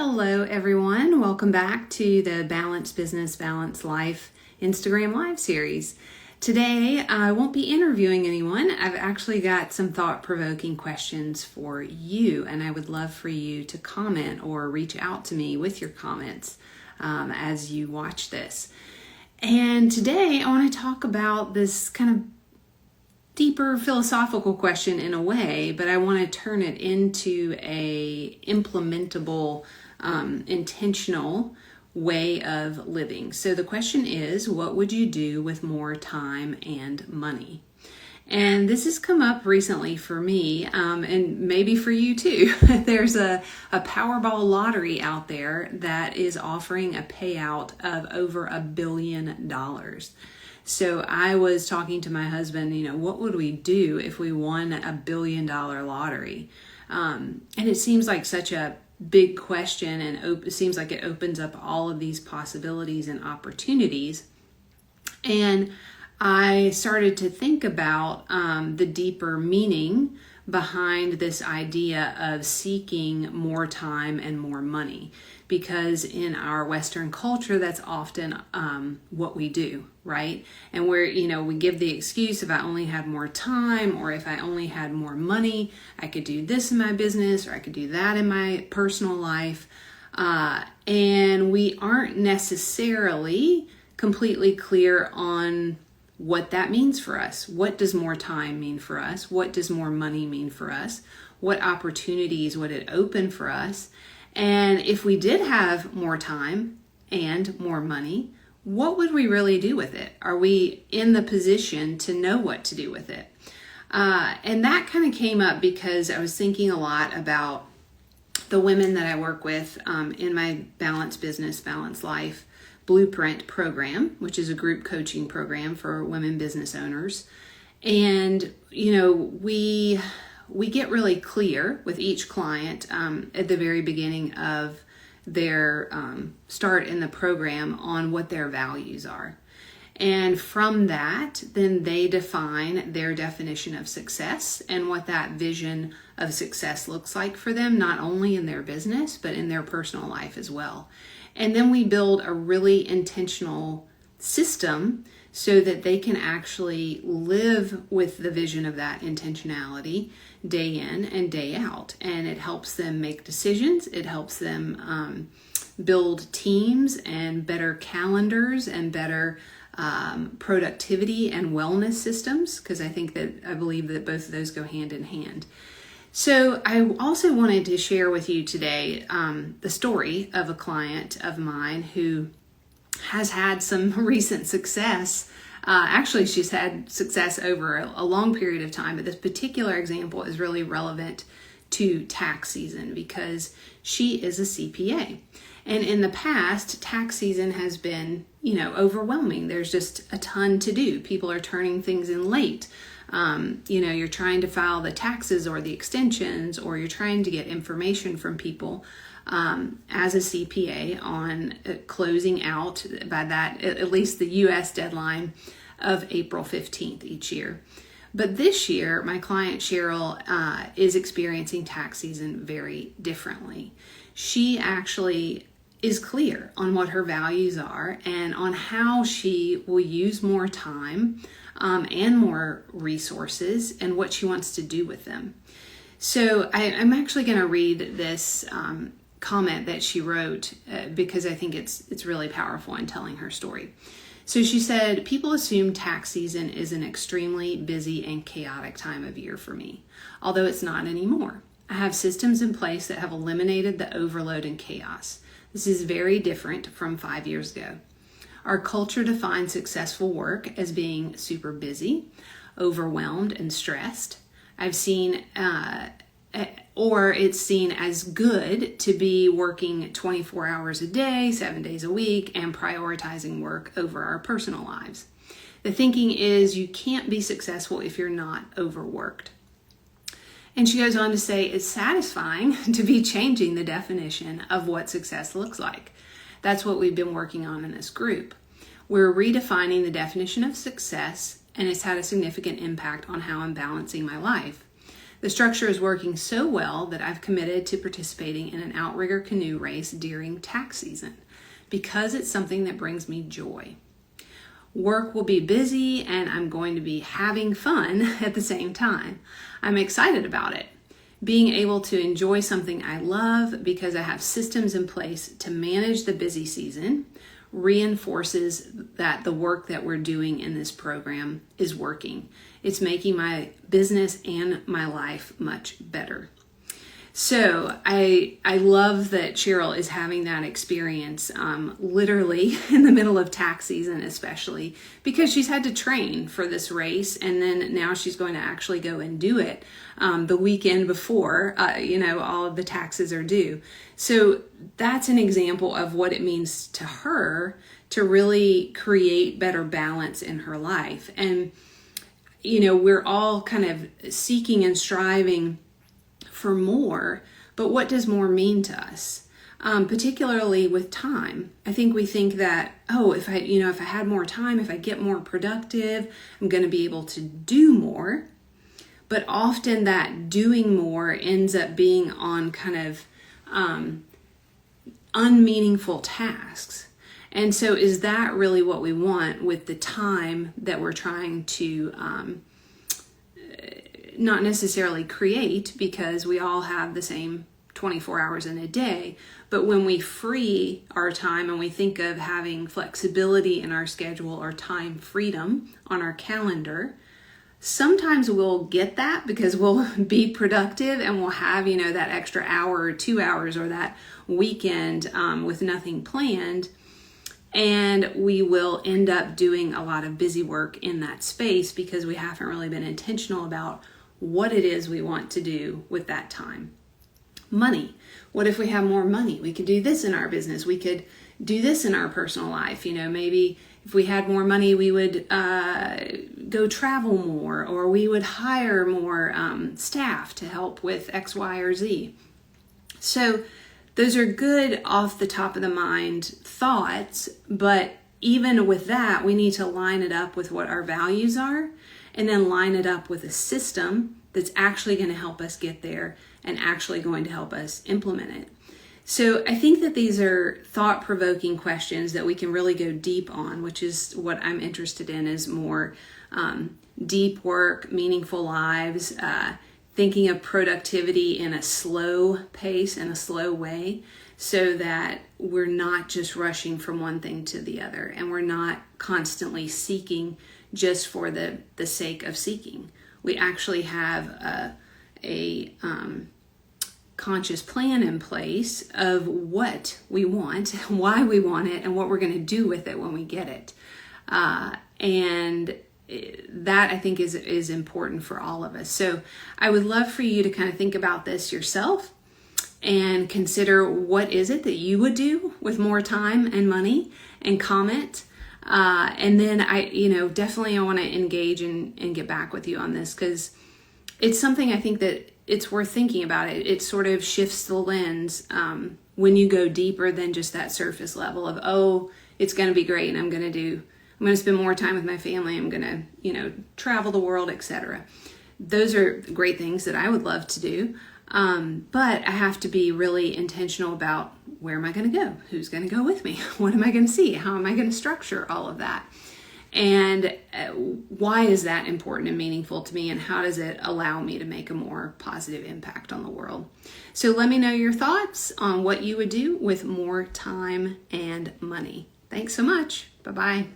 Hello everyone, welcome back to the Balanced Business, Balanced Life Instagram Live series. Today I won't be interviewing anyone. I've actually got some thought-provoking questions for you, and I would love for you to comment or reach out to me with your comments as you watch this. And today I want to talk about this kind of deeper philosophical question in a way, but I want to turn it into a implementable, intentional way of living. So the question is, what would you do with more time and money? And this has come up recently for me, and maybe for you too. There's a Powerball lottery out there that is offering a payout of over $1 billion. So I was talking to my husband, what would we do if we won a $1 billion lottery? And it seems like such a big question, and it seems like it opens up all of these possibilities and opportunities. And I started to think about the deeper meaning behind this idea of seeking more time and more money, because in our Western culture, that's often what we do, right? And we give the excuse, if I only had more time, or if I only had more money, I could do this in my business, or I could do that in my personal life. And we aren't necessarily completely clear on what that means for us. What does more time mean for us? What does more money mean for us? What opportunities would it open for us? And if we did have more time and more money, what would we really do with it? Are we in the position to know what to do with it? And that kind of came up because I was thinking a lot about the women that I work with in my Balanced Business, Balanced Life Blueprint program, which is a group coaching program for women business owners. And, we get really clear with each client at the very beginning of their start in the program on what their values are. And from that, then they define their definition of success and what that vision of success looks like for them, not only in their business, but in their personal life as well. And then we build a really intentional system so that they can actually live with the vision of that intentionality day in and day out. And it helps them make decisions. It helps them build teams and better calendars and better productivity and wellness systems, because I believe that both of those go hand in hand. So I also wanted to share with you today the story of a client of mine who has had some recent success. Actually, she's had success over a long period of time, but this particular example is really relevant to tax season because she is a CPA. And in the past, tax season has been, overwhelming. There's just a ton to do. People are turning things in late. You're trying to file the taxes or the extensions, or you're trying to get information from people as a CPA on closing out by that, at least the U.S. deadline of April 15th each year. But this year, my client Cheryl is experiencing tax season very differently. She actually is clear on what her values are and on how she will use more time and more resources and what she wants to do with them. So I'm actually going to read this comment that she wrote because I think it's really powerful in telling her story. So she said, "People assume tax season is an extremely busy and chaotic time of year for me, although it's not anymore. I have systems in place that have eliminated the overload and chaos. This is very different from 5 years ago. Our culture defines successful work as being super busy, overwhelmed, and stressed. I've seen, or it's seen as good to be working 24 hours a day, 7 days a week, and prioritizing work over our personal lives. The thinking is you can't be successful if you're not overworked." And she goes on to say, "It's satisfying to be changing the definition of what success looks like. That's what we've been working on in this group. We're redefining the definition of success, and it's had a significant impact on how I'm balancing my life. The structure is working so well that I've committed to participating in an outrigger canoe race during tax season because it's something that brings me joy. Work will be busy and I'm going to be having fun at the same time. I'm excited about it. Being able to enjoy something I love because I have systems in place to manage the busy season reinforces that the work that we're doing in this program is working. It's making my business and my life much better. So I love that Cheryl is having that experience literally in the middle of tax season, especially because she's had to train for this race, and then now she's going to actually go and do it the weekend before all of the taxes are due. So that's an example of what it means to her to really create better balance in her life. And we're all kind of seeking and striving for more, but what does more mean to us? Particularly with time. I think we think that, if I had more time, if I get more productive, I'm going to be able to do more. But often that doing more ends up being on kind of unmeaningful tasks. And so is that really what we want with the time that we're trying to not necessarily create, because we all have the same 24 hours in a day, but when we free our time and we think of having flexibility in our schedule or time freedom on our calendar, sometimes we'll get that because we'll be productive and we'll have, that extra hour or 2 hours or that weekend with nothing planned. And we will end up doing a lot of busy work in that space because we haven't really been intentional about what it is we want to do with that time. Money. What if we have more money? We could do this in our business. We could do this in our personal life. Maybe if we had more money, we would go travel more, or we would hire more staff to help with X, Y, or Z. So those are good off the top of the mind thoughts, but even with that, we need to line it up with what our values are, and then line it up with a system that's actually going to help us get there and actually going to help us implement it. So I think that these are thought-provoking questions that we can really go deep on, which is what I'm interested in, is more deep work, meaningful lives, thinking of productivity in a slow pace, in a slow way, so that we're not just rushing from one thing to the other, and we're not constantly seeking just for the sake of seeking. We actually have a conscious plan in place of what we want, why we want it, and what we're going to do with it when we get it. And that, I think, is important for all of us. So I would love for you to kind of think about this yourself and consider what is it that you would do with more time and money, and comment. And then definitely I want to engage and get back with you on this, because it's something I think that it's worth thinking about. It sort of shifts the lens when you go deeper than just that surface level of, it's going to be great and I'm going to spend more time with my family. I'm going to, travel the world, etc. Those are great things that I would love to do. But I have to be really intentional about, where am I going to go? Who's going to go with me? What am I going to see? How am I going to structure all of that? And why is that important and meaningful to me? And how does it allow me to make a more positive impact on the world? So let me know your thoughts on what you would do with more time and money. Thanks so much. Bye-bye.